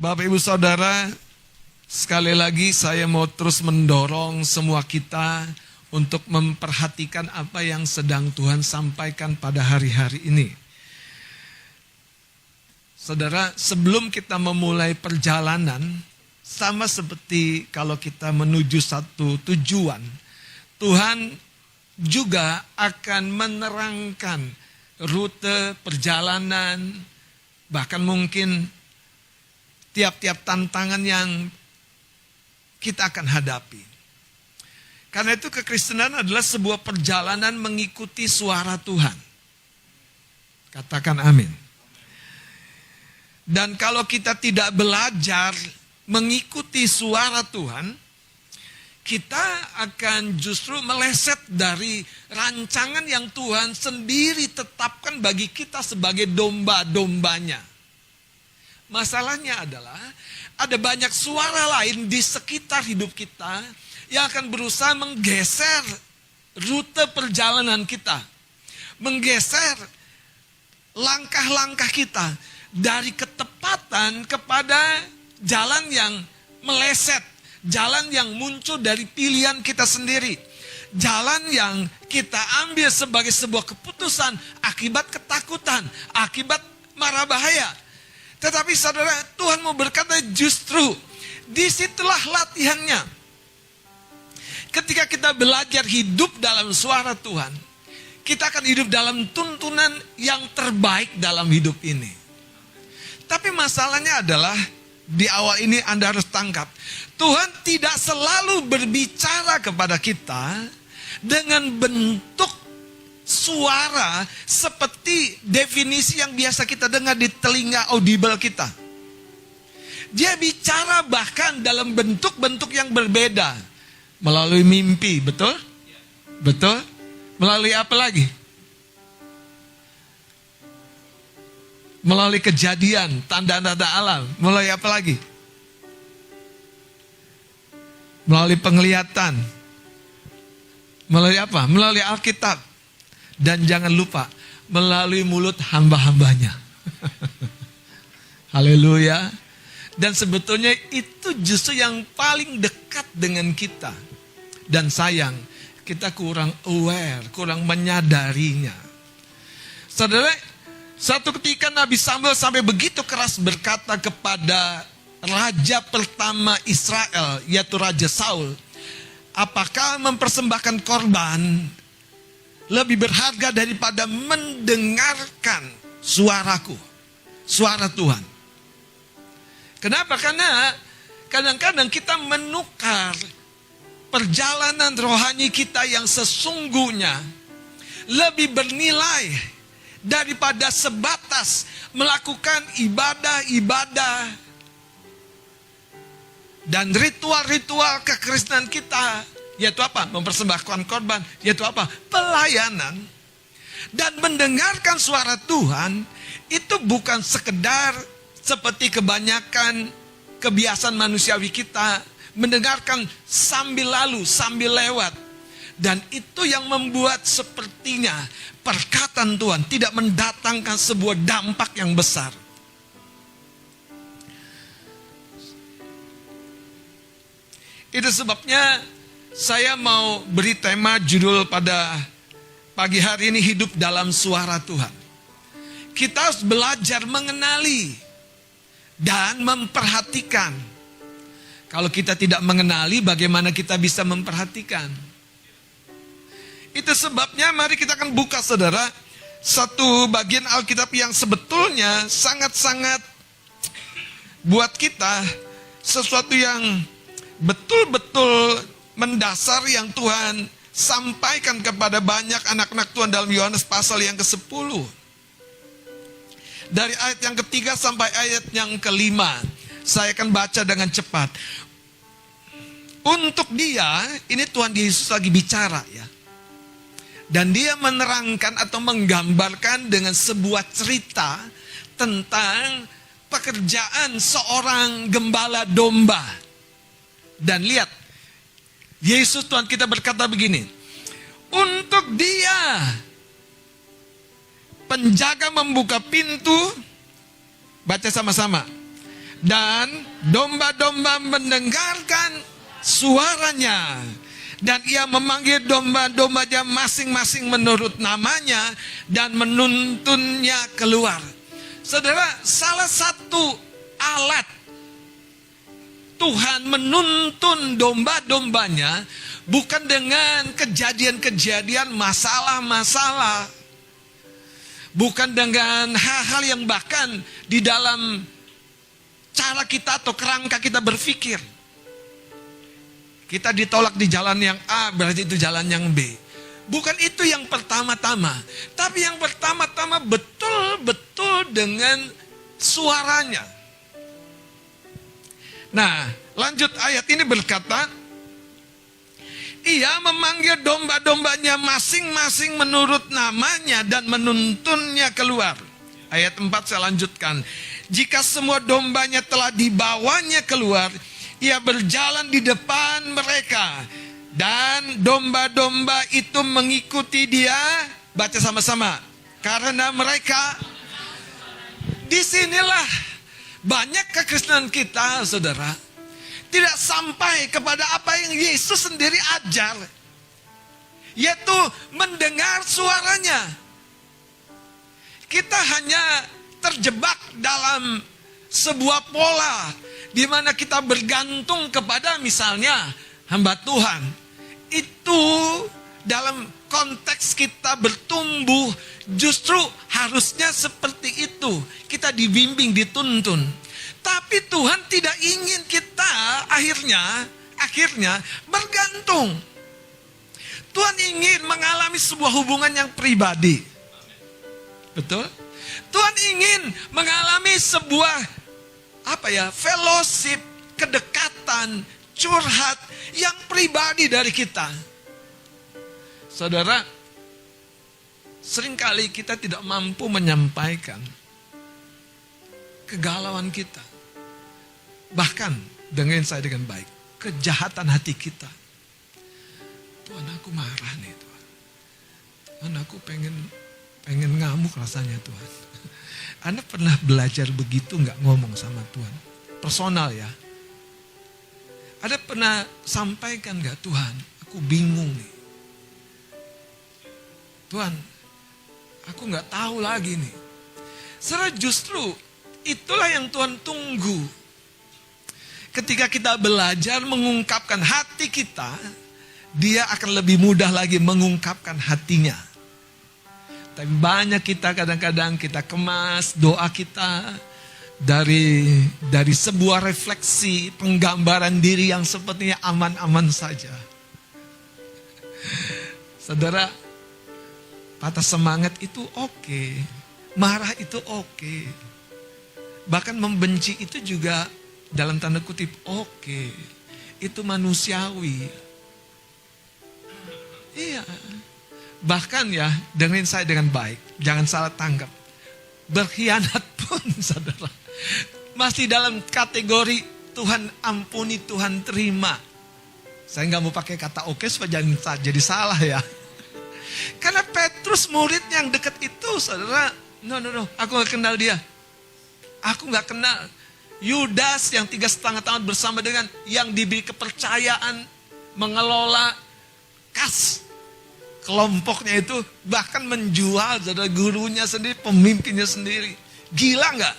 Bapak Ibu Saudara, sekali lagi saya mau terus mendorong semua kita untuk memperhatikan apa yang sedang Tuhan sampaikan pada hari-hari ini. Saudara, sebelum kita memulai perjalanan, sama seperti kalau kita menuju satu tujuan, Tuhan juga akan menerangkan rute perjalanan, bahkan mungkin tiap-tiap tantangan yang kita akan hadapi. Karena itu kekristenan adalah sebuah perjalanan mengikuti suara Tuhan. Katakan amin. Dan kalau kita tidak belajar mengikuti suara Tuhan, kita akan justru meleset dari rancangan yang Tuhan sendiri tetapkan bagi kita sebagai domba-dombanya. Masalahnya adalah ada banyak suara lain di sekitar hidup kita yang akan berusaha menggeser rute perjalanan kita. Menggeser langkah-langkah kita dari ketepatan kepada jalan yang meleset. Jalan yang muncul dari pilihan kita sendiri. Jalan yang kita ambil sebagai sebuah keputusan akibat ketakutan, akibat mara bahaya. Tetapi saudara, Tuhan mau berkata justru disitulah latihannya. Ketika kita belajar hidup dalam suara Tuhan, kita akan hidup dalam tuntunan yang terbaik dalam hidup ini. Tapi masalahnya adalah, di awal ini Anda harus tangkap, Tuhan tidak selalu berbicara kepada kita dengan bentuk suara seperti definisi yang biasa kita dengar di telinga audible kita. Dia bicara bahkan dalam bentuk-bentuk yang berbeda. Melalui mimpi, betul? Betul? Melalui apa lagi? Melalui kejadian, tanda-tanda alam. Melalui apa lagi? Melalui penglihatan. Melalui apa? Melalui Alkitab. Dan jangan lupa, melalui mulut hamba-hambanya. Haleluya. Dan sebetulnya itu justru yang paling dekat dengan kita. Dan sayang, kita kurang aware, kurang menyadarinya. Saudara, satu ketika Nabi Samuel sampai begitu keras berkata kepada raja pertama Israel, yaitu Raja Saul, apakah mempersembahkan korban lebih berharga daripada mendengarkan suaraku, suara Tuhan? Kenapa? Karena kadang-kadang kita menukar perjalanan rohani kita yang sesungguhnya lebih bernilai daripada sebatas melakukan ibadah-ibadah dan ritual-ritual kekristenan kita. Yaitu apa? Mempersembahkan korban. Yaitu apa? Pelayanan. Dan mendengarkan suara Tuhan itu bukan sekedar seperti kebanyakan kebiasaan manusiawi kita. Mendengarkan sambil lalu, sambil lewat. Dan itu yang membuat sepertinya perkataan Tuhan tidak mendatangkan sebuah dampak yang besar. Itu sebabnya saya mau beri tema judul pada pagi hari ini, hidup dalam suara Tuhan. Kita harus belajar mengenali dan memperhatikan. Kalau kita tidak mengenali, bagaimana kita bisa memperhatikan? Itu sebabnya mari kita akan buka, saudara, satu bagian Alkitab yang sebetulnya sangat-sangat buat kita sesuatu yang betul-betul mendasar yang Tuhan sampaikan kepada banyak anak-anak Tuhan dalam Yohanes pasal yang ke-10. Dari ayat yang ketiga sampai ayat yang kelima. Saya akan baca dengan cepat. Untuk dia, ini Tuhan Yesus lagi bicara ya. Dan dia menerangkan atau menggambarkan dengan sebuah cerita tentang pekerjaan seorang gembala domba. Dan lihat, Yesus Tuhan kita berkata begini, untuk dia penjaga membuka pintu, baca sama-sama, Dan domba-domba mendengarkan suaranya. Dan ia memanggil domba-dombanya masing-masing menurut namanya dan menuntunnya keluar. Saudara, salah satu alat Tuhan menuntun domba-dombanya bukan dengan kejadian-kejadian, masalah-masalah. Bukan dengan hal-hal yang bahkan di dalam cara kita atau kerangka kita berpikir. Kita ditolak di jalan yang A, berarti itu jalan yang B. Bukan itu yang pertama-tama. Tapi yang pertama-tama betul-betul dengan suaranya. Nah, lanjut ayat ini berkata, ia memanggil domba-dombanya masing-masing menurut namanya dan menuntunnya keluar. Ayat 4 saya lanjutkan. Jika semua dombanya telah dibawanya keluar, ia berjalan di depan mereka. Dan domba-domba itu mengikuti dia. Baca sama-sama. Karena mereka, disinilah banyak kekristenan kita, saudara, tidak sampai kepada apa yang Yesus sendiri ajar, yaitu mendengar suaranya. Kita hanya terjebak dalam sebuah pola di mana kita bergantung kepada misalnya hamba Tuhan. Itu dalam konteks kita bertumbuh justru harusnya seperti itu. Kita dibimbing, dituntun. Tapi Tuhan tidak ingin kita akhirnya bergantung. Tuhan ingin mengalami sebuah hubungan yang pribadi. Betul? Tuhan ingin mengalami sebuah fellowship, kedekatan, curhat yang pribadi dari kita. Saudara, seringkali kita tidak mampu menyampaikan kegalauan kita. Bahkan dengan saya dengan baik, kejahatan hati kita. Tuhan, aku marah nih Tuhan. Tuhan, aku pengen ngamuk rasanya Tuhan. Anda pernah belajar begitu nggak ngomong sama Tuhan? Personal ya. Anda pernah sampaikan nggak, Tuhan, aku bingung nih. Tuhan, aku nggak tahu lagi nih. Sebenarnya justru itulah yang Tuhan tunggu. Ketika kita belajar mengungkapkan hati kita, Dia akan lebih mudah lagi mengungkapkan hatinya. Tapi banyak kita kadang-kadang kita kemas doa kita dari sebuah refleksi penggambaran diri yang sepertinya aman-aman saja. Saudara, patah semangat itu oke. Marah itu oke. Bahkan membenci itu juga dalam tanda kutip oke. Itu manusiawi. Iya. Bahkan ya, dengerin saya dengan baik. Jangan salah tanggap. Berkhianat pun saudara, masih dalam kategori Tuhan ampuni, Tuhan terima. Saya nggak mau pakai kata oke supaya jangan jadi salah ya. Karena Petrus murid yang dekat itu saudara, no, aku nggak kenal dia. Aku nggak kenal. Yudas yang 3,5 tahun bersama dengan yang diberi kepercayaan mengelola kas kelompoknya itu, bahkan menjual saudara gurunya sendiri, pemimpinnya sendiri. Gila nggak?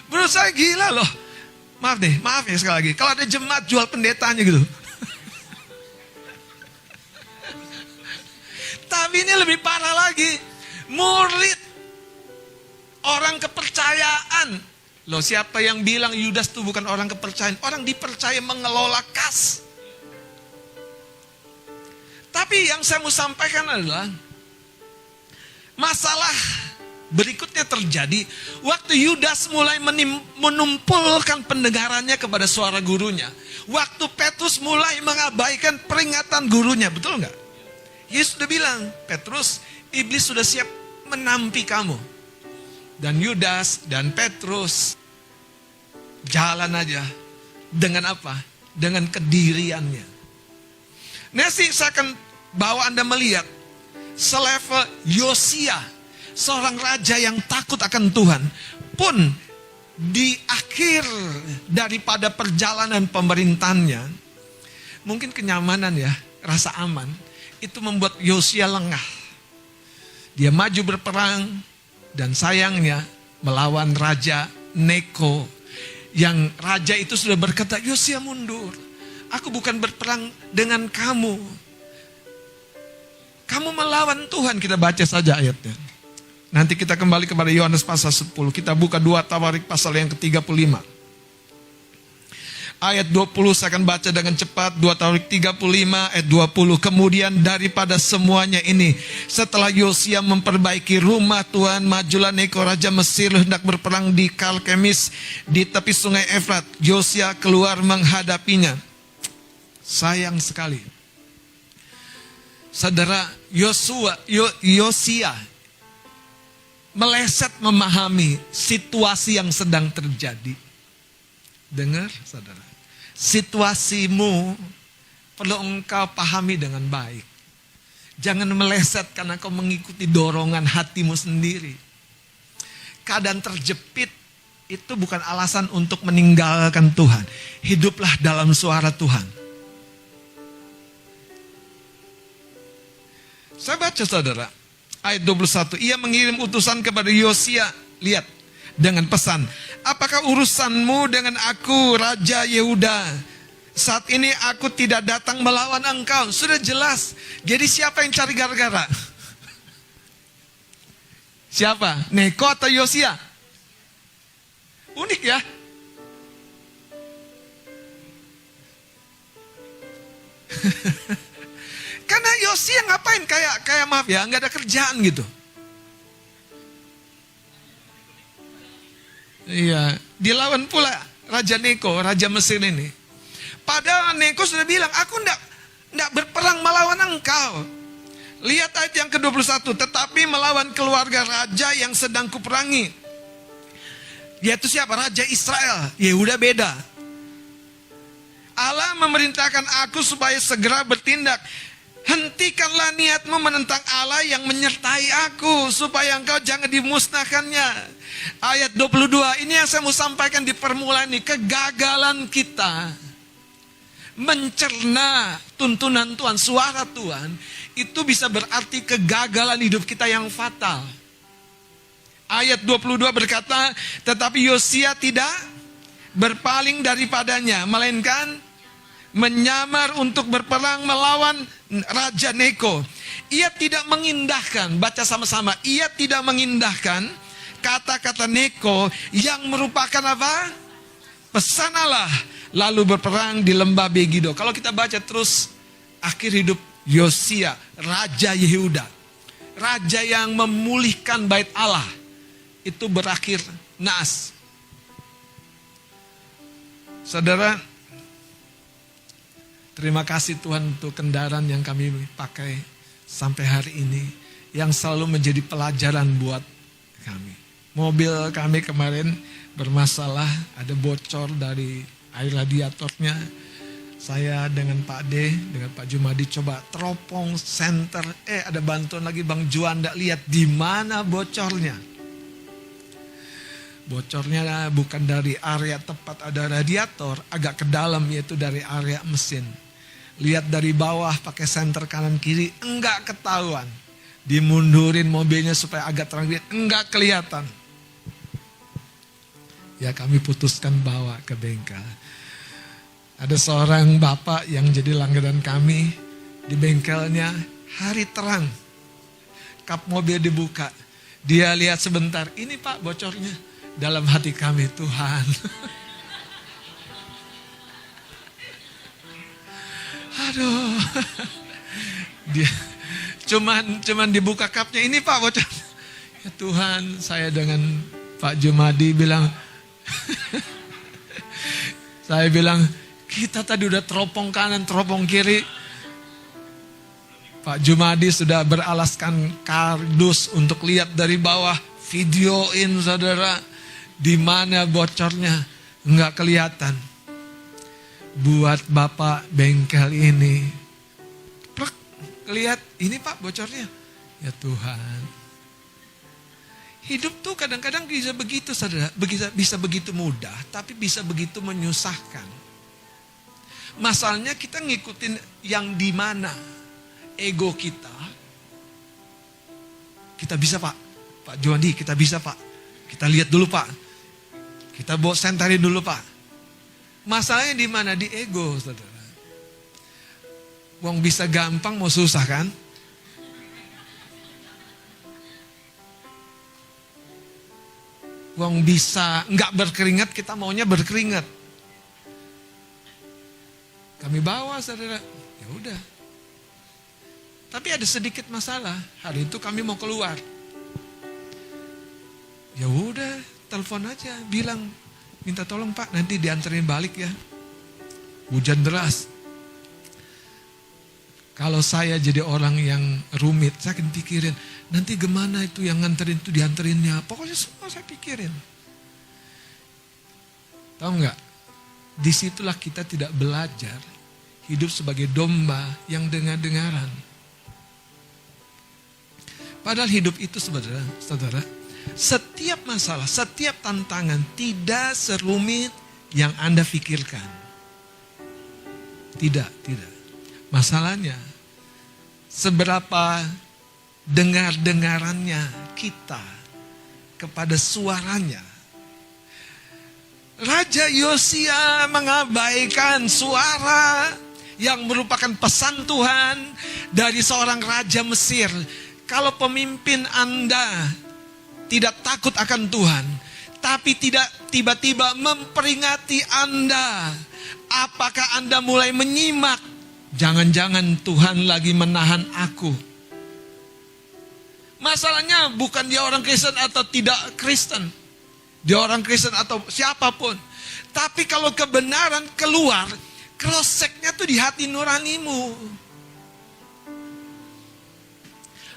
Menurut saya gila loh. Maaf ya sekali lagi. Kalau ada jemaat jual pendetanya gitu. Tapi ini lebih parah lagi. Murid, orang kepercayaan. Loh, siapa yang bilang Yudas itu bukan orang kepercayaan? Orang dipercaya mengelola kas. Tapi yang saya mau sampaikan adalah masalah berikutnya terjadi waktu Yudas mulai menumpulkan pendengarannya kepada suara gurunya. Waktu Petrus mulai mengabaikan peringatan gurunya, betul nggak? Yesus sudah bilang, Petrus, iblis sudah siap menampi kamu. Dan Yudas dan Petrus jalan aja dengan apa? Dengan kediriannya. Nah, saya akan bawa Anda melihat selevel Yosia seorang raja yang takut akan Tuhan pun di akhir daripada perjalanan pemerintahannya, mungkin kenyamanan ya, rasa aman, itu membuat Yosia lengah. Dia maju berperang dan sayangnya melawan Raja Neko. Yang raja itu sudah berkata, Yosia mundur. Aku bukan berperang dengan kamu. Kamu melawan Tuhan. Kita baca saja ayatnya. Nanti kita kembali kepada Yohanes pasal 10. Kita buka 2 Tawarik pasal yang ke-35. Ayat 20 saya akan baca dengan cepat. 2 Tawarik 35 ayat 20. Kemudian daripada semuanya ini, setelah Yosia memperbaiki rumah Tuhan, majulah Neko Raja Mesir hendak berperang di Karkemis di tepi sungai Efrat. Yosia keluar menghadapinya. Sayang sekali, saudara, Yosia meleset memahami situasi yang sedang terjadi. Dengar saudara, situasimu perlu engkau pahami dengan baik. Jangan meleset karena kau mengikuti dorongan hatimu sendiri. Keadaan terjepit itu bukan alasan untuk meninggalkan Tuhan. Hiduplah dalam suara Tuhan. Saya baca saudara, ayat 21. Ia mengirim utusan kepada Yosia. Lihat, dengan pesan, apakah urusanmu dengan aku, Raja Yehuda? Saat ini aku tidak datang melawan engkau. Sudah jelas. Jadi siapa yang cari gara-gara? Siapa? Neko atau Yosia? Unik ya. Karena Yosia ngapain kayak maaf ya, nggak ada kerjaan gitu. Iya, dilawan pula Raja Neko, Raja Mesir ini. Padahal Neko sudah bilang, aku ndak berperang melawan engkau. Lihat ayat yang ke-21, tetapi melawan keluarga raja yang sedang kuperangi. Yaitu siapa? Raja Israel. Yehuda beda. Allah memerintahkan aku supaya segera bertindak. Hentikanlah niatmu menentang Allah yang menyertai aku, supaya engkau jangan dimusnahkannya. Ayat 22, ini yang saya mau sampaikan di permulaan ini. Kegagalan kita mencerna tuntunan Tuhan, suara Tuhan, itu bisa berarti kegagalan hidup kita yang fatal. Ayat 22 berkata, tetapi Yosia tidak berpaling daripadanya, melainkan menyamar untuk berperang melawan Raja Neko. Ia tidak mengindahkan, baca sama-sama, ia tidak mengindahkan kata-kata Neko yang merupakan apa? Pesan Allah, lalu berperang di lembah Megido. Kalau kita baca terus akhir hidup Yosia, Raja Yehuda, raja yang memulihkan bait Allah, itu berakhir naas. Saudara, terima kasih Tuhan untuk kendaraan yang kami pakai sampai hari ini, yang selalu menjadi pelajaran buat kami. Mobil kami kemarin bermasalah, ada bocor dari air radiatornya. Saya dengan Pak D, dengan Pak Jumadi coba teropong senter. Ada bantuan lagi Bang Juanda, lihat di mana bocornya. Bocornya bukan dari area tempat ada radiator, agak ke dalam, yaitu dari area mesin. Lihat dari bawah pakai senter kanan kiri, enggak ketahuan. Dimundurin mobilnya supaya agak terang, enggak kelihatan. Ya kami putuskan bawa ke bengkel. Ada seorang bapak yang jadi langganan kami, di bengkelnya hari terang. Kap mobil dibuka, dia lihat sebentar, ini Pak bocornya. Dalam hati kami, Tuhan. Aduh. Dia cuman dibuka kapnya, ini Pak bocor. Ya Tuhan, saya dengan Pak Jumadi bilang, saya bilang, kita tadi udah teropong kanan, teropong kiri. Pak Jumadi sudah beralaskan kardus untuk lihat dari bawah, videoin saudara. Di mana bocornya enggak kelihatan. Buat bapak bengkel ini, plek, lihat ini Pak bocornya. Ya Tuhan, Hidup tuh kadang-kadang bisa begitu, saudara. Bisa begitu mudah, tapi bisa begitu menyusahkan. Masalahnya kita ngikutin yang di mana ego kita. Kita bisa Pak Juandi, kita bisa Pak. Kita lihat dulu Pak. Kita bawa sentarin dulu Pak. Masalahnya di mana? Di ego, saudara. Wong bisa gampang mau susah kan? Wong bisa nggak berkeringat, kita maunya berkeringat. Kami bawa, saudara. Ya udah. Tapi ada sedikit masalah. Hari itu kami mau keluar. Ya udah, telepon aja, bilang minta tolong Pak, nanti dianterin balik ya. Hujan deras. Kalau saya jadi orang yang rumit, saya akan pikirin, nanti gimana itu yang nganterin itu dianterinnya. Pokoknya semua saya pikirin. Tahu nggak? Disitulah kita tidak belajar hidup sebagai domba yang dengar-dengaran. Padahal hidup itu saudara, setiap masalah, setiap tantangan tidak serumit yang Anda pikirkan. Tidak. Masalahnya, seberapa dengar-dengarannya kita kepada suaranya. Raja Yosia mengabaikan suara yang merupakan pesan Tuhan dari seorang raja Mesir. Kalau pemimpin Anda tidak takut akan Tuhan, tapi tidak tiba-tiba memperingati Anda, apakah Anda mulai menyimak? Jangan-jangan Tuhan lagi menahan aku. Masalahnya bukan dia orang Kristen atau tidak Kristen. Dia orang Kristen atau siapapun. Tapi kalau kebenaran keluar, kroseknya tuh di hati nuranimu.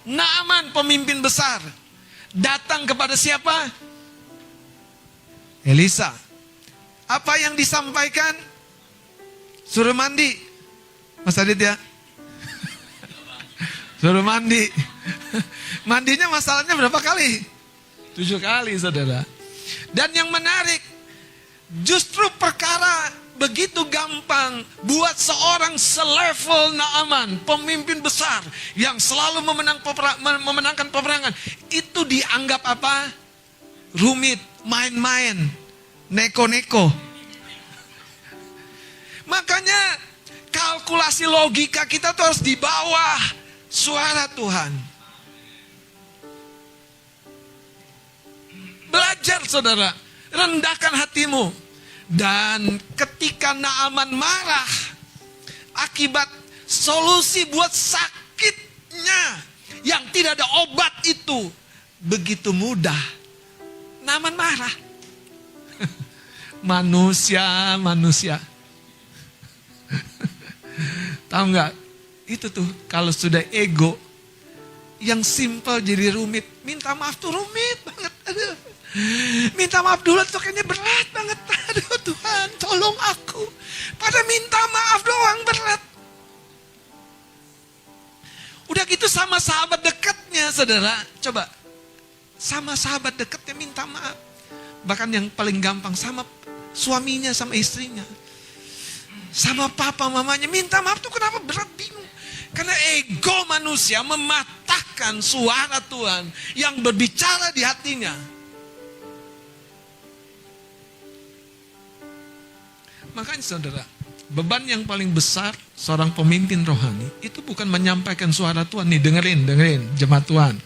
Naaman pemimpin besar datang kepada siapa? Elisa. Apa yang disampaikan? Suruh mandi. Mas Adit ya? Suruh mandi. Mandinya masalahnya berapa kali? 7 kali, saudara. Dan yang menarik, justru perkara begitu gampang buat seorang selevel Naaman, pemimpin besar yang selalu memenangkan peperangan, itu dianggap apa? Rumit, main-main, neko-neko. Makanya kalkulasi logika kita tuh harus di bawah suara Tuhan. Belajar saudara, rendahkan hatimu. Dan ketika Naaman marah, akibat solusi buat sakitnya yang tidak ada obat itu begitu mudah, Naaman marah. Manusia. Tahu nggak? Itu tuh kalau sudah ego, yang simpel jadi rumit. Minta maaf tuh rumit banget. Aduh. Minta maaf dulu tuh kayaknya berat banget. Aduh Tuhan, tolong aku. Pada minta maaf doang berat. Udah gitu sama sahabat dekatnya, saudara. Coba, sama sahabat dekatnya minta maaf. Bahkan yang paling gampang sama suaminya, sama istrinya. Sama papa mamanya minta maaf tuh kenapa berat, bingung. Karena ego manusia mematahkan suara Tuhan yang berbicara di hatinya. Makanya saudara, beban yang paling besar seorang pemimpin rohani itu bukan menyampaikan suara Tuhan. Nih dengerin jemaat Tuhan.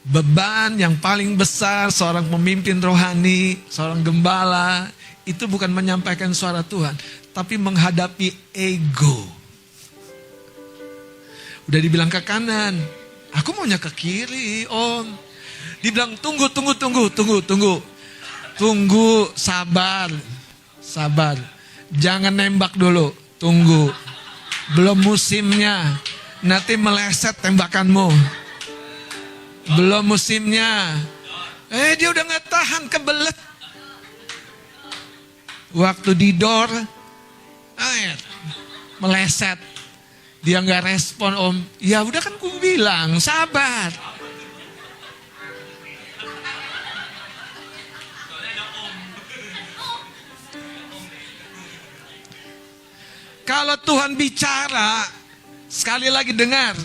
Beban yang paling besar seorang pemimpin rohani, seorang gembala, itu bukan menyampaikan suara Tuhan, tapi menghadapi ego. Udah dibilang ke kanan, aku maunya ke kiri, Om. Dibilang tunggu, sabar. Jangan nembak dulu, tunggu. Belum musimnya, nanti meleset tembakanmu. Belum musimnya. Dia udah gak tahan, kebelet. Waktu didor, meleset. Dia gak respon, Om. Ya udah kan ku bilang, sabar. Kalau Tuhan bicara, sekali lagi dengar,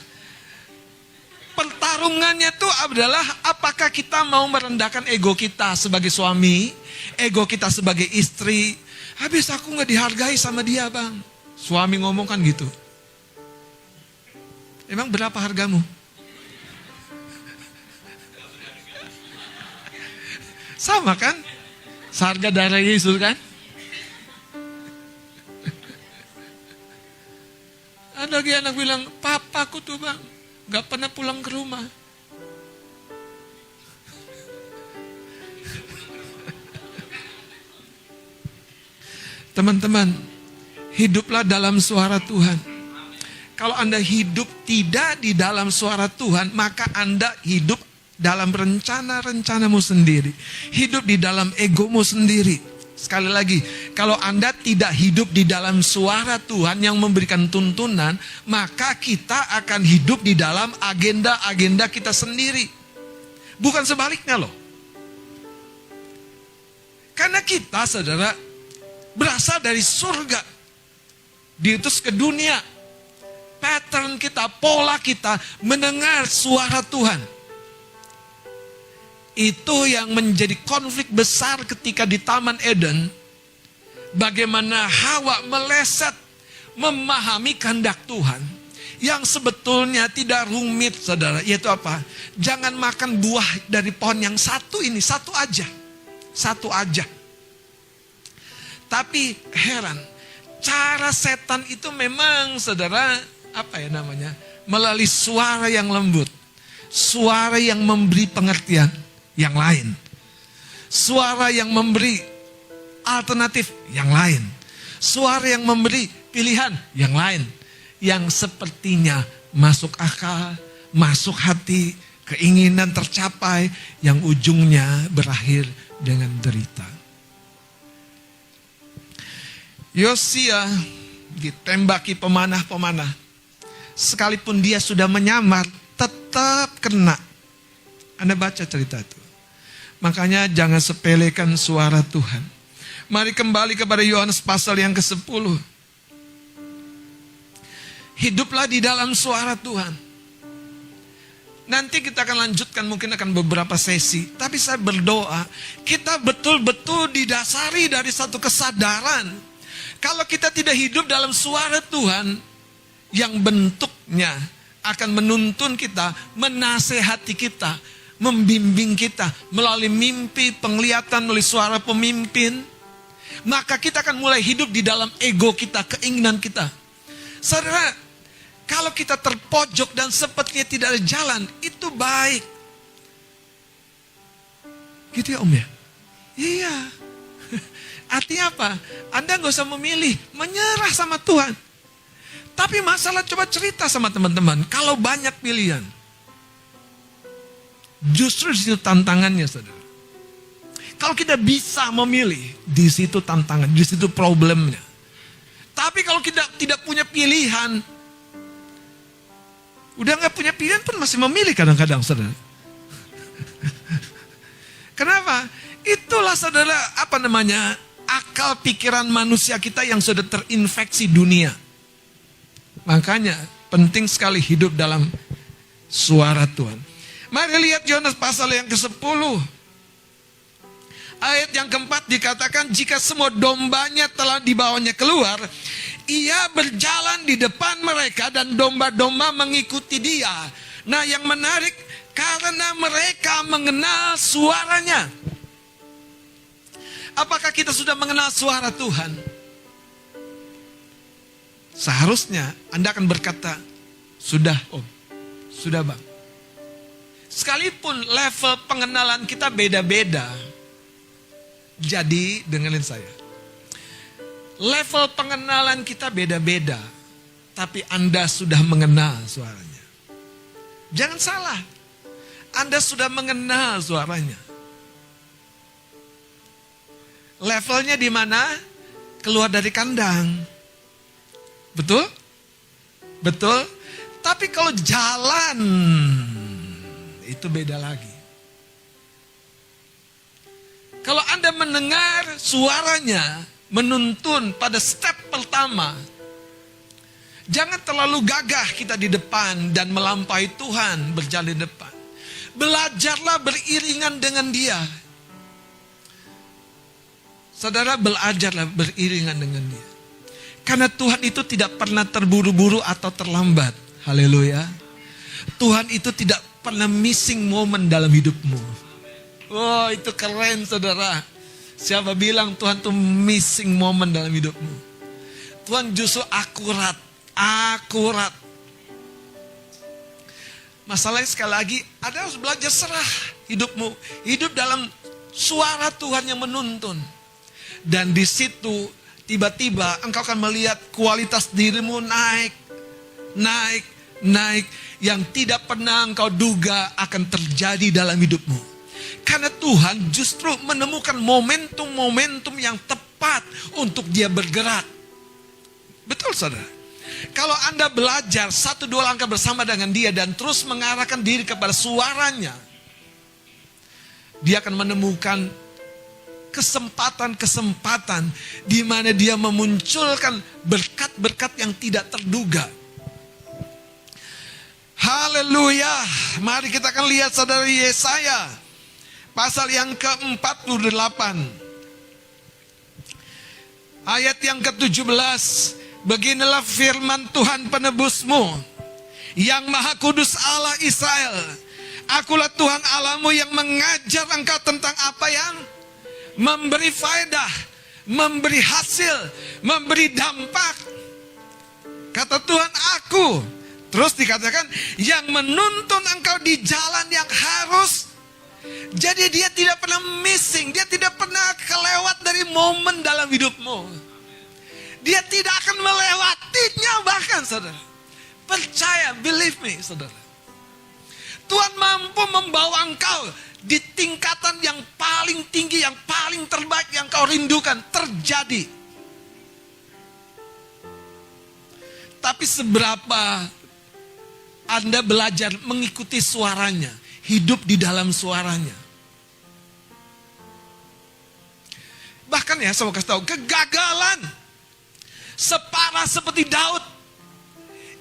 pertarungannya itu adalah apakah kita mau merendahkan ego kita sebagai suami, ego kita sebagai istri. Habis aku gak dihargai sama dia, Bang. Suami ngomong kan gitu. Emang berapa hargamu? Sama kan? Seharga darah Yesus kan? Ada lagi anak bilang, papaku tuh Bang, gak pernah pulang ke rumah. Teman-teman, hiduplah dalam suara Tuhan. Kalau Anda hidup tidak di dalam suara Tuhan, maka Anda hidup dalam rencana-rencanamu sendiri. Hidup di dalam egomu sendiri. Sekali lagi, kalau Anda tidak hidup di dalam suara Tuhan yang memberikan tuntunan, maka kita akan hidup di dalam agenda-agenda kita sendiri. Bukan sebaliknya loh. Karena kita, saudara, berasal dari surga, diutus ke dunia. Pattern kita, pola kita mendengar suara Tuhan. Itu yang menjadi konflik besar ketika di Taman Eden. Bagaimana Hawa meleset memahami kehendak Tuhan yang sebetulnya tidak rumit, saudara. Yaitu apa? Jangan makan buah dari pohon yang satu ini, satu aja. Satu aja. Tapi heran, cara setan itu memang, saudara, apa ya namanya? Melalui suara yang lembut. Suara yang memberi pengertian yang lain. Suara yang memberi alternatif yang lain. Suara yang memberi pilihan yang lain. Yang sepertinya masuk akal, masuk hati, keinginan tercapai, yang ujungnya berakhir dengan derita. Yosia ditembaki pemanah-pemanah. Sekalipun dia sudah menyamar, tetap kena. Anda baca cerita itu. Makanya jangan sepelekan suara Tuhan. Mari kembali kepada Yohanes pasal yang ke-10. Hiduplah di dalam suara Tuhan. Nanti kita akan lanjutkan, mungkin akan beberapa sesi. Tapi saya berdoa, kita betul-betul didasari dari satu kesadaran. Kalau kita tidak hidup dalam suara Tuhan, yang bentuknya akan menuntun kita, menasehati kita, membimbing kita melalui mimpi, penglihatan, melalui suara pemimpin, maka kita akan mulai hidup di dalam ego kita, keinginan kita. Saudara, kalau kita terpojok dan sepertinya tidak ada jalan, itu baik. Gitu ya Om ya? Iya. Artinya apa? Anda gak usah memilih, menyerah sama Tuhan. Tapi masalah, coba cerita sama teman-teman, kalau banyak pilihan, justru di situ tantangannya, saudara. Kalau kita bisa memilih, di situ tantangan, di situ problemnya. Tapi kalau kita tidak punya pilihan, udah gak punya pilihan pun masih memilih kadang-kadang, saudara. Kenapa? Itulah, saudara, apa namanya, akal pikiran manusia kita yang sudah terinfeksi dunia. Makanya penting sekali hidup dalam suara Tuhan. Mari lihat Yohanes pasal yang ke-10. Ayat yang keempat dikatakan, jika semua dombanya telah dibawanya keluar, ia berjalan di depan mereka dan domba-domba mengikuti dia. Nah, yang menarik, karena mereka mengenal suaranya. Apakah kita sudah mengenal suara Tuhan? Seharusnya Anda akan berkata, sudah Om, sudah Bang. Sekalipun level pengenalan kita beda-beda. Jadi dengerin saya. Level pengenalan kita beda-beda. Tapi Anda sudah mengenal suaranya. Jangan salah. Anda sudah mengenal suaranya. Levelnya di mana? Keluar dari kandang. Betul? Betul? Tapi kalau jalan, itu beda lagi. Kalau Anda mendengar suaranya menuntun pada step pertama, Jangan terlalu gagah kita di depan dan melampaui Tuhan berjalan di depan. Belajarlah beriringan dengan Dia. Saudara, belajarlah beriringan dengan Dia. Karena Tuhan itu tidak pernah terburu-buru atau terlambat. Haleluya. Tuhan itu tidak pernah missing moment dalam hidupmu. Oh, itu keren, saudara. Siapa bilang Tuhan tuh missing moment dalam hidupmu? Tuhan justru akurat. Masalahnya sekali lagi, Anda harus belajar serah hidupmu. Hidup dalam suara Tuhan yang menuntun. Dan di situ tiba-tiba engkau akan melihat kualitas dirimu naik. Yang tidak pernah engkau duga akan terjadi dalam hidupmu. Karena Tuhan justru menemukan momentum-momentum yang tepat untuk Dia bergerak. Betul, saudara? Kalau Anda belajar 1-2 langkah bersama dengan Dia dan terus mengarahkan diri kepada suaranya, Dia akan menemukan kesempatan-kesempatan di mana Dia memunculkan berkat-berkat yang tidak terduga. Haleluya. Mari kita akan lihat, saudara, Yesaya pasal yang ke-48 ayat yang ke-17. Beginilah firman Tuhan penebusmu, yang Maha Kudus Allah Israel. Akulah Tuhan Allahmu yang mengajar engkau tentang apa yang memberi faedah, memberi hasil, memberi dampak. Kata Tuhan, aku. Terus dikatakan, yang menuntun engkau di jalan yang harus. Jadi Dia tidak pernah missing, Dia tidak pernah kelewat dari momen dalam hidupmu. Dia tidak akan melewatinya bahkan, saudara. Percaya, believe me, saudara. Tuhan mampu membawa engkau di tingkatan yang paling tinggi, yang paling terbaik yang kau rindukan terjadi. Tapi seberapa Anda belajar mengikuti suaranya, hidup di dalam suaranya. Bahkan ya, saya mau kasih tahu, kegagalan separah seperti Daud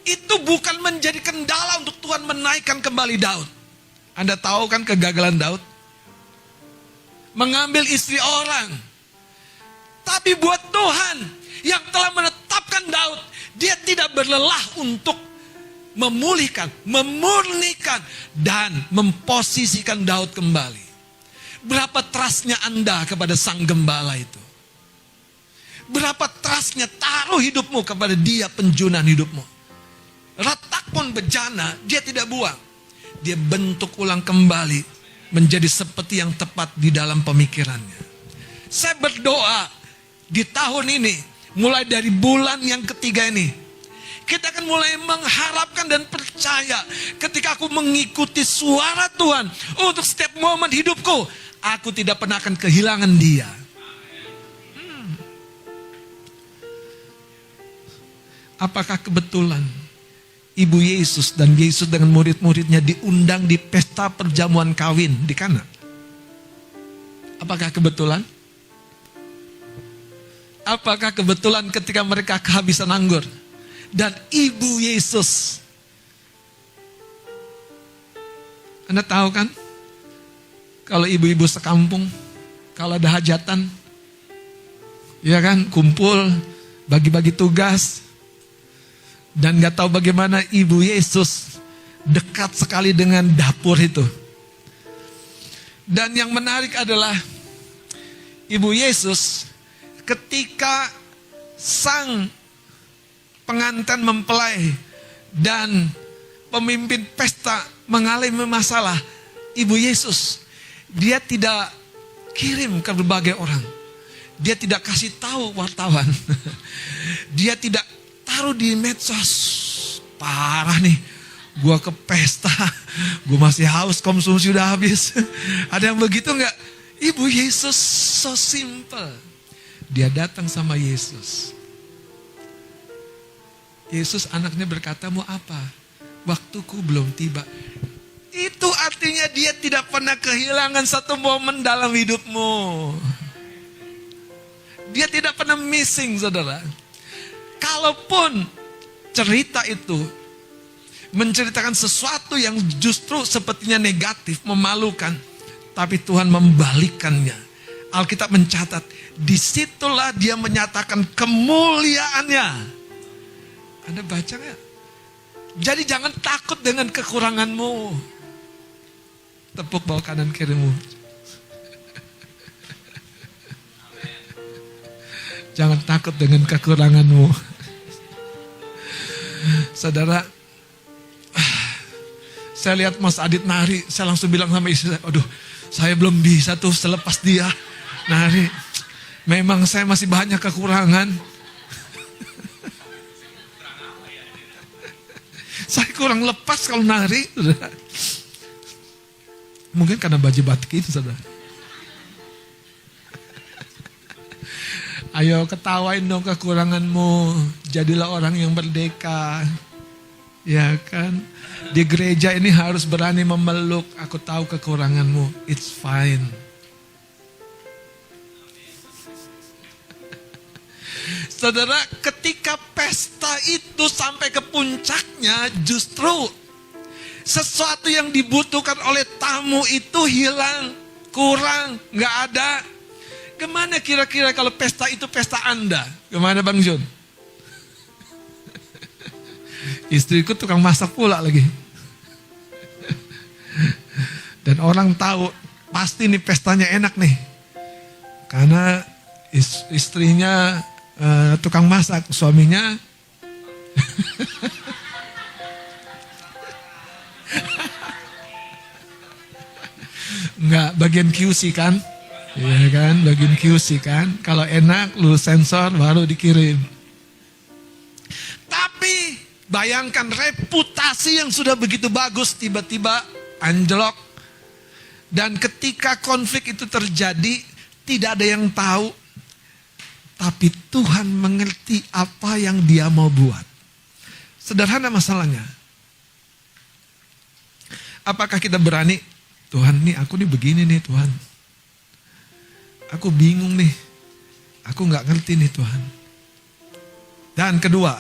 itu bukan menjadi kendala untuk Tuhan menaikkan kembali Daud. Anda tahu kan kegagalan Daud? Mengambil istri orang. Tapi buat Tuhan yang telah menetapkan Daud, Dia tidak berlelah untuk memulihkan, memurnikan, dan memposisikan Daud kembali. Berapa trustnya Anda kepada Sang Gembala itu? Berapa trustnya taruh hidupmu kepada Dia, penjunan hidupmu? Retak pun bejana, Dia tidak buang. Dia bentuk ulang kembali menjadi seperti yang tepat di dalam pemikirannya. Saya berdoa di tahun ini, mulai dari bulan yang ketiga ini, kita akan mulai mengharapkan dan percaya ketika aku mengikuti suara Tuhan untuk setiap momen hidupku, aku tidak pernah akan kehilangan Dia. Apakah kebetulan Ibu Yesus dan Yesus dengan murid-muridnya diundang di pesta perjamuan kawin di Kana? Apakah kebetulan? Apakah kebetulan ketika mereka kehabisan anggur dan Ibu Yesus, Anda tahu kan? Kalau ibu-ibu sekampung, kalau ada hajatan, ya kan, kumpul, bagi-bagi tugas. Dan gak tahu bagaimana Ibu Yesus dekat sekali dengan dapur itu. Dan yang menarik adalah Ibu Yesus ketika sang pengantin mempelai dan pemimpin pesta mengalami masalah, Ibu Yesus, Dia tidak kirim ke berbagai orang. Dia tidak kasih tahu wartawan. Dia tidak taruh di medsos. Parah nih, gua ke pesta, gua masih haus, konsumsi udah habis. Ada yang begitu nggak? Ibu Yesus so simple. Dia datang sama Yesus. Yesus anaknya berkata, mau apa? Waktuku belum tiba. Itu artinya Dia tidak pernah kehilangan satu momen dalam hidupmu. Dia tidak pernah missing, saudara. Kalaupun cerita itu menceritakan sesuatu yang justru sepertinya negatif, memalukan. Tapi Tuhan membalikkannya. Alkitab mencatat, disitulah dia menyatakan kemuliaannya. Anda baca nggak? Jadi jangan takut dengan kekuranganmu. Tepuk bawah kanan kirimu. Jangan takut dengan kekuranganmu. Saudara, saya lihat Mas Adit nari, saya langsung bilang sama istri saya, aduh, saya belum bisa tuh selepas dia nari. Memang saya masih banyak kekurangan. Saya kurang lepas kalau nari. Mungkin karena baju batik itu, saudara. Ayo ketawain dong kekuranganmu. Jadilah orang yang merdeka. Ya kan? Di gereja ini harus berani memeluk. Aku tahu kekuranganmu. It's fine. Saudara, ketika pesta itu sampai ke puncaknya, justru sesuatu yang dibutuhkan oleh tamu itu hilang, kurang, gak ada. Kemana kira-kira kalau pesta itu pesta Anda? Kemana Bang Jun? Istriku tukang masak pula lagi. Dan orang tahu pasti nih pestanya enak nih. Karena istrinya tukang masak, suaminya enggak, bagian QC kan? Iya kan, bagian QC kan. Kalau enak lu sensor baru dikirim. Tapi bayangkan reputasi yang sudah begitu bagus tiba-tiba anjlok. Dan ketika konflik itu terjadi, tidak ada yang tahu. Tapi Tuhan mengerti apa yang dia mau buat. Sederhana masalahnya. Apakah kita berani, Tuhan nih aku nih begini nih Tuhan. Aku bingung nih. Aku gak ngerti nih Tuhan. Dan kedua,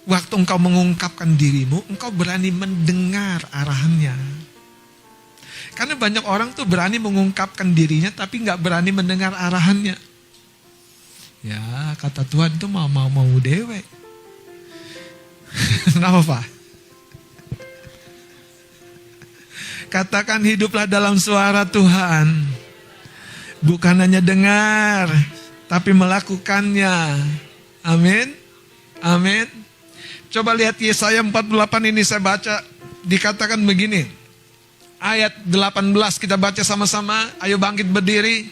waktu engkau mengungkapkan dirimu, engkau berani mendengar arahannya. Karena banyak orang tuh berani mengungkapkan dirinya tapi gak berani mendengar arahannya. Ya kata Tuhan tuh mau dewe. Kenapa Pak? Katakan hiduplah dalam suara Tuhan. Bukan hanya dengar, tapi melakukannya. Amin. Amin. Coba lihat Yesaya 48 ini saya baca. Dikatakan begini. Ayat 18 kita baca sama-sama. Ayo bangkit berdiri.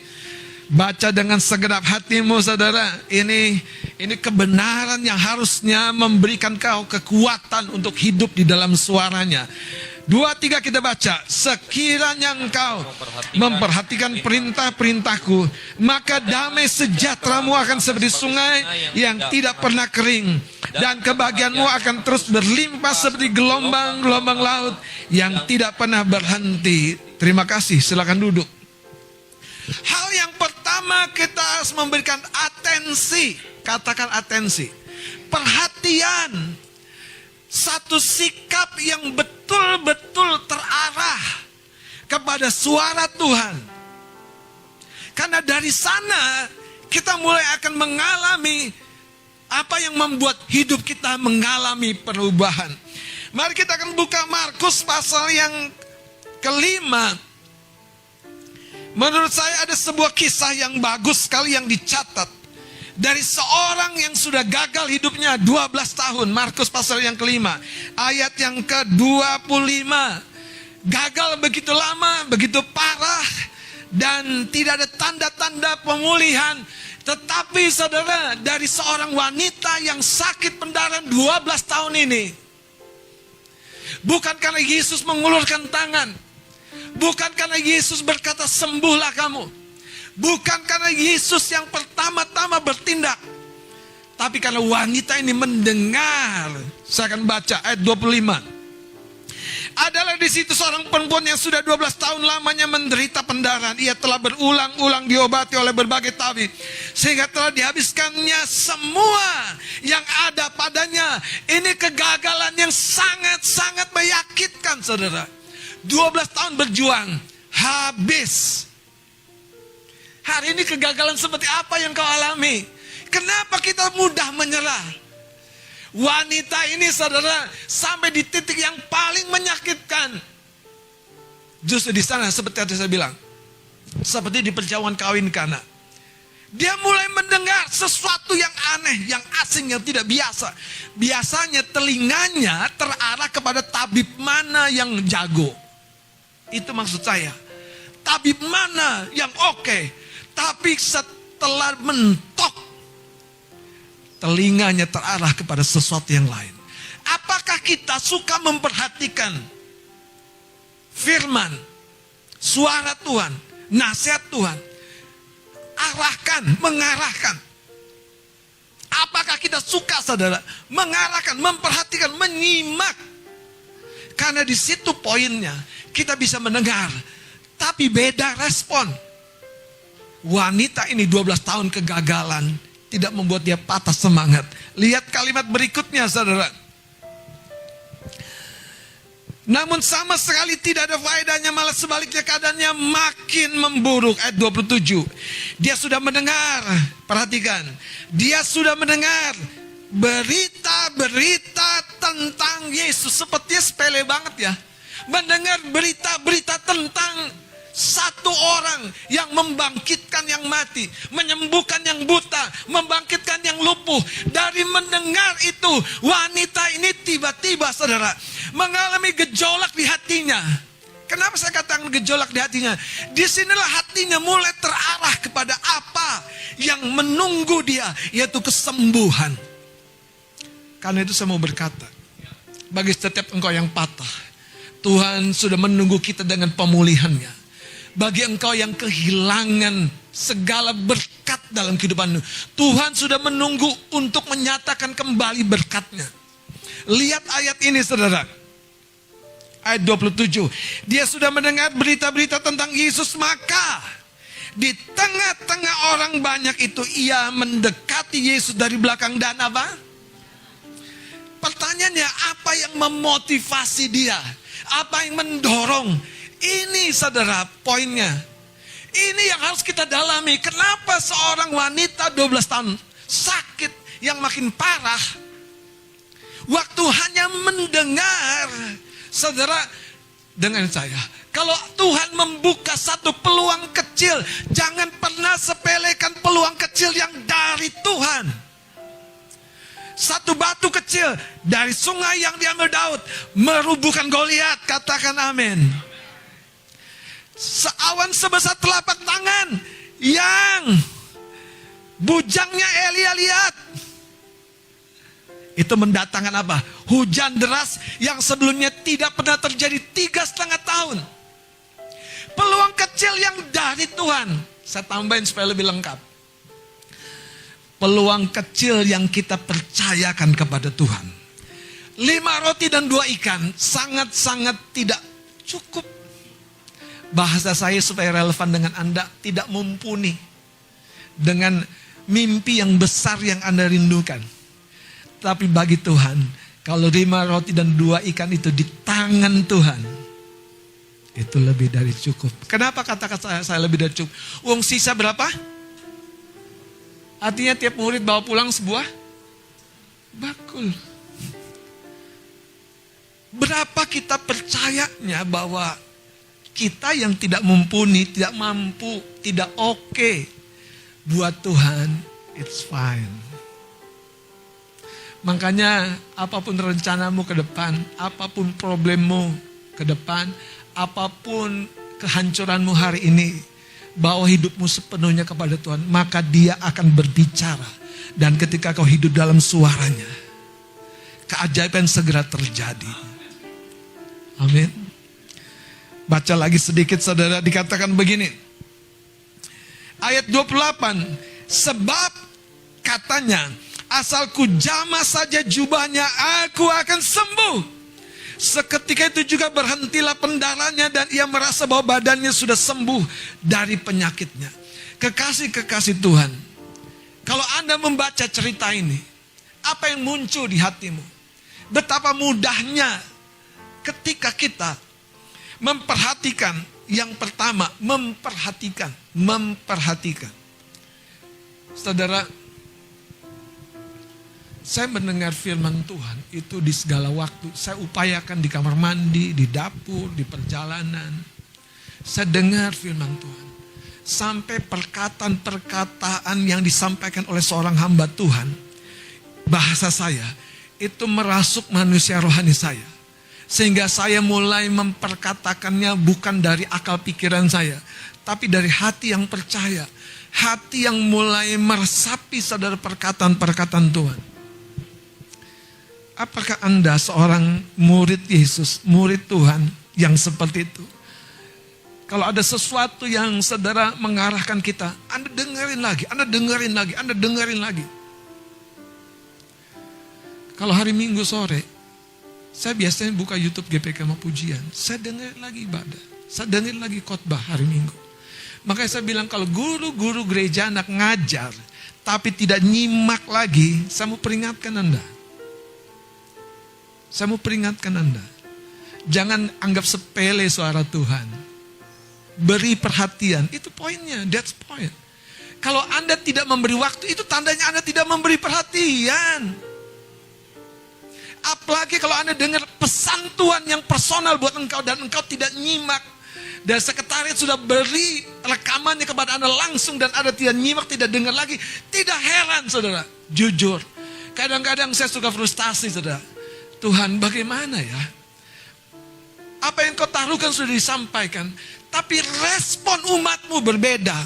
Baca dengan segenap hatimu saudara. Ini kebenaran yang harusnya memberikan kau kekuatan untuk hidup di dalam suaranya. 2, 3 kita baca. Sekiranya engkau memperhatikan perintah-perintahku, maka damai sejahteramu akan seperti sungai yang tidak pernah kering. Dan kebahagiaanmu akan terus berlimpah seperti gelombang-gelombang laut yang tidak pernah berhenti. Terima kasih, silakan duduk. Hal yang pertama kita harus memberikan atensi. Katakan atensi. Perhatian. Satu sikap yang betul-betul terarah kepada suara Tuhan. Karena dari sana kita mulai akan mengalami apa yang membuat hidup kita mengalami perubahan. Mari kita akan buka Markus pasal yang kelima. Menurut saya ada sebuah kisah yang bagus sekali yang dicatat. Dari seorang yang sudah gagal hidupnya 12 tahun. Markus pasal yang kelima. Ayat yang ke-25. Gagal begitu lama, begitu parah. Dan tidak ada tanda-tanda pemulihan. Tetapi saudara, dari seorang wanita yang sakit pendarahan 12 tahun ini. Bukan karena Yesus mengulurkan tangan. Bukan karena Yesus berkata sembuhlah kamu. Bukan karena Yesus yang pertama-tama bertindak. Tapi karena wanita ini mendengar. Saya akan baca ayat 25. adalah di situ seorang perempuan yang sudah 12 tahun lamanya menderita pendarahan. Ia telah berulang-ulang diobati oleh berbagai tabib, sehingga telah dihabiskannya semua yang ada padanya. Ini kegagalan yang sangat-sangat menyakitkan, saudara. 12 tahun berjuang, habis. Hari ini kegagalan seperti apa yang kau alami? Kenapa kita mudah menyerah? Wanita ini, saudara, sampai di titik yang paling menyakitkan. Justru di sana, seperti yang saya bilang, seperti di perjamuan kawin Kana, dia mulai mendengar sesuatu yang aneh, yang asing, yang tidak biasa. Biasanya telinganya terarah kepada tabib mana yang jago. Itu maksud saya. Tabib mana yang oke. Tapi setelah mentok, telinganya terarah kepada sesuatu yang lain. Apakah kita suka memperhatikan firman, suara Tuhan, nasihat Tuhan, mengarahkan? Apakah kita suka, saudara, mengarahkan, memperhatikan, menyimak? Karena di situ poinnya, kita bisa mendengar, tapi beda respon. Wanita ini 12 tahun kegagalan tidak membuat dia patah semangat. Lihat kalimat berikutnya, saudara. Namun sama sekali tidak ada faedahnya, malah sebaliknya keadaannya makin memburuk. Ayat 27. Dia sudah mendengar, perhatikan. Dia sudah mendengar berita-berita tentang Yesus. Sepertinya sepele banget ya. Mendengar berita-berita tentang satu orang yang membangkitkan yang mati, menyembuhkan yang buta, membangkitkan yang lumpuh. Dari mendengar itu, wanita ini tiba-tiba, saudara, mengalami gejolak di hatinya. Kenapa saya katakan gejolak di hatinya? Disinilah hatinya mulai terarah kepada apa yang menunggu dia, yaitu kesembuhan. Karena itu saya mau berkata, bagi setiap engkau yang patah, Tuhan sudah menunggu kita dengan pemulihannya. Bagi engkau yang kehilangan segala berkat dalam kehidupanmu, Tuhan sudah menunggu untuk menyatakan kembali berkatnya. Lihat ayat ini, saudara. Ayat 27. Dia sudah mendengar berita-berita tentang Yesus, maka di tengah-tengah orang banyak itu ia mendekati Yesus dari belakang dan apa? Pertanyaannya, apa yang memotivasi dia? Apa yang mendorong? Ini, saudara, poinnya. Ini yang harus kita dalami. Kenapa seorang wanita 12 tahun sakit yang makin parah, waktu hanya mendengar, saudara, dengan saya, kalau Tuhan membuka satu peluang kecil, jangan pernah sepelekan peluang kecil yang dari Tuhan. Satu batu kecil dari sungai yang diambil Daud merubuhkan Goliat. Katakan amin. Seawan sebesar telapak tangan yang bujangnya Elia lihat, itu mendatangkan apa? Hujan deras yang sebelumnya tidak pernah terjadi 3,5 tahun. Peluang kecil yang dari Tuhan. Saya tambahin supaya lebih lengkap. Peluang kecil yang kita percayakan kepada Tuhan. 5 roti dan 2 ikan sangat-sangat tidak cukup. Bahasa saya supaya relevan dengan Anda, tidak mumpuni dengan mimpi yang besar yang Anda rindukan. Tapi bagi Tuhan, kalau 5 roti dan 2 ikan itu di tangan Tuhan, itu lebih dari cukup. Kenapa kata-kata saya lebih dari cukup? Uang sisa berapa? Artinya tiap murid bawa pulang sebuah bakul. Berapa kita percayanya bahwa kita yang tidak mumpuni, tidak mampu, tidak oke, buat Tuhan, it's fine. Makanya apapun rencanamu ke depan, apapun problemmu ke depan, apapun kehancuranmu hari ini, bawa hidupmu sepenuhnya kepada Tuhan, maka Dia akan berbicara. Dan ketika kau hidup dalam suaranya, keajaiban segera terjadi. Amin. Baca lagi sedikit, saudara, dikatakan begini. Ayat 28. Sebab katanya, asal ku jamah saja jubahnya, aku akan sembuh. Seketika itu juga berhentilah pendarahannya dan ia merasa bahwa badannya sudah sembuh dari penyakitnya. Kekasih-kekasih Tuhan, kalau Anda membaca cerita ini, apa yang muncul di hatimu? Betapa mudahnya ketika kita memperhatikan, yang pertama, memperhatikan. Saudara, saya mendengar firman Tuhan itu di segala waktu. Saya upayakan di kamar mandi, di dapur, di perjalanan. Saya dengar firman Tuhan. Sampai perkataan-perkataan yang disampaikan oleh seorang hamba Tuhan, bahasa saya, itu merasuk manusia rohani saya. Sehingga saya mulai memperkatakannya bukan dari akal pikiran saya, tapi dari hati yang percaya. Hati yang mulai meresapi saudara perkataan-perkataan Tuhan. Apakah Anda seorang murid Yesus, murid Tuhan yang seperti itu? Kalau ada sesuatu yang saudara mengarahkan kita, Anda dengerin lagi, Anda dengerin lagi, Anda dengerin lagi. Kalau hari Minggu sore, saya biasanya buka YouTube GPK mau pujian. Saya dengerin lagi ibadah, saya dengerin lagi khotbah hari Minggu. Makanya saya bilang kalau guru-guru gereja anak ngajar, tapi tidak nyimak lagi, saya mau peringatkan Anda. Saya mau peringatkan Anda. Jangan anggap sepele suara Tuhan. Beri perhatian, itu poinnya, that's point. Kalau Anda tidak memberi waktu, itu tandanya Anda tidak memberi perhatian. Apalagi kalau Anda dengar pesan Tuhan yang personal buat engkau dan engkau tidak nyimak. Dan sekretariat sudah beri rekamannya kepada Anda langsung dan Anda tidak nyimak, tidak dengar lagi. Tidak heran saudara, jujur. Kadang-kadang saya suka frustasi saudara. Tuhan bagaimana ya? Apa yang kau taruhkan sudah disampaikan. Tapi respon umatmu berbeda.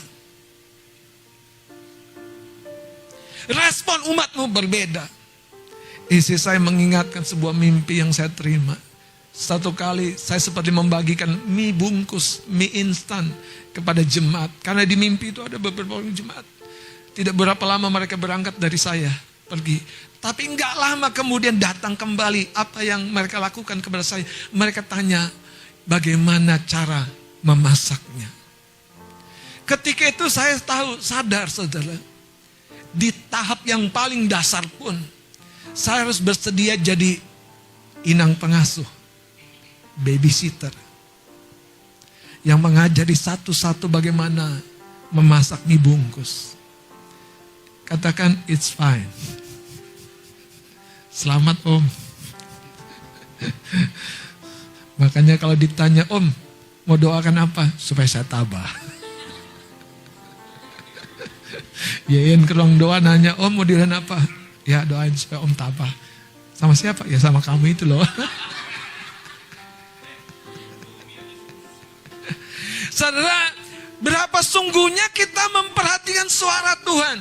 Respon umatmu berbeda. Istri saya mengingatkan sebuah mimpi yang saya terima. Satu kali saya seperti membagikan mie bungkus, mie instan kepada jemaat. Karena di mimpi itu ada beberapa orang jemaat. Tidak berapa lama mereka berangkat dari saya, pergi. Tapi enggak lama kemudian datang kembali. Apa yang mereka lakukan kepada saya? Mereka tanya, bagaimana cara memasaknya? Ketika itu saya sadar saudara. Di tahap yang paling dasar pun, saya harus bersedia jadi inang pengasuh, babysitter, yang mengajari satu-satu bagaimana memasak mie bungkus. Katakan, it's fine. Selamat Om. Makanya kalau ditanya, Om, mau doakan apa? Supaya saya tabah. Yain ke ruang doa nanya, Om mau doain apa? Ya doain supaya Om tabah. Sama siapa? Ya sama kamu itu loh. Saudara, berapa sungguhnya kita memperhatikan suara Tuhan.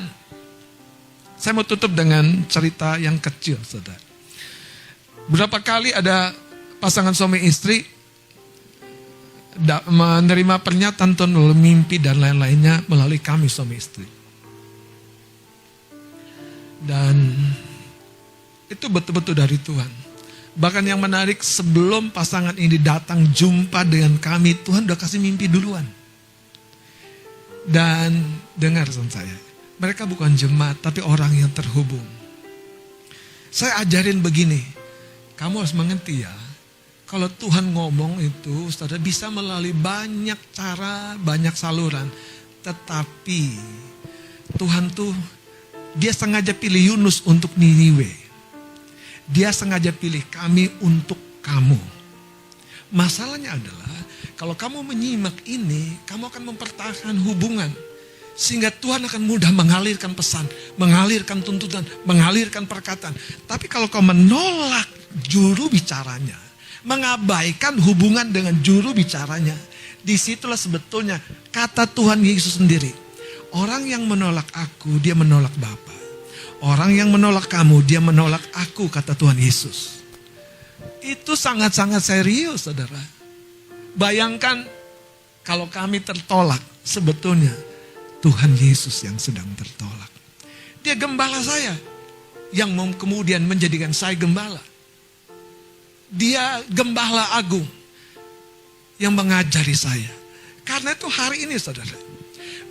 Saya mau tutup dengan cerita yang kecil, saudara. Berapa kali ada pasangan suami istri menerima pernyataan Tuhan melalui mimpi dan lain-lainnya melalui kami suami istri. Dan itu betul-betul dari Tuhan. Bahkan yang menarik, sebelum pasangan ini datang jumpa dengan kami, Tuhan udah kasih mimpi duluan. Dan dengar saya, mereka bukan jemaat, tapi orang yang terhubung. Saya ajarin begini, kamu harus mengerti ya, kalau Tuhan ngomong itu, saudara bisa melalui banyak cara, banyak saluran. Tetapi Tuhan tuh, Dia sengaja pilih Yunus untuk Niniwe. Dia sengaja pilih kami untuk kamu. Masalahnya adalah, kalau kamu menyimak ini, kamu akan mempertahankan hubungan. Sehingga Tuhan akan mudah mengalirkan pesan, mengalirkan tuntutan, mengalirkan perkataan. Tapi kalau kau menolak juru bicaranya, mengabaikan hubungan dengan juru bicaranya, disitulah sebetulnya kata Tuhan Yesus sendiri. Orang yang menolak aku, dia menolak Bapa. Orang yang menolak kamu, dia menolak aku, kata Tuhan Yesus. Itu sangat-sangat serius, saudara. Bayangkan kalau kami tertolak, sebetulnya Tuhan Yesus yang sedang tertolak. Dia gembala saya, yang kemudian menjadikan saya gembala. dia gembala agung yang mengajari saya. Karena itu hari ini saudara,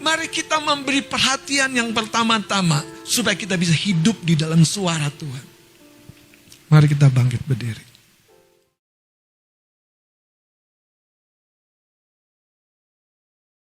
mari kita memberi perhatian yang pertama-tama supaya kita bisa hidup di dalam suara Tuhan. Mari kita bangkit berdiri.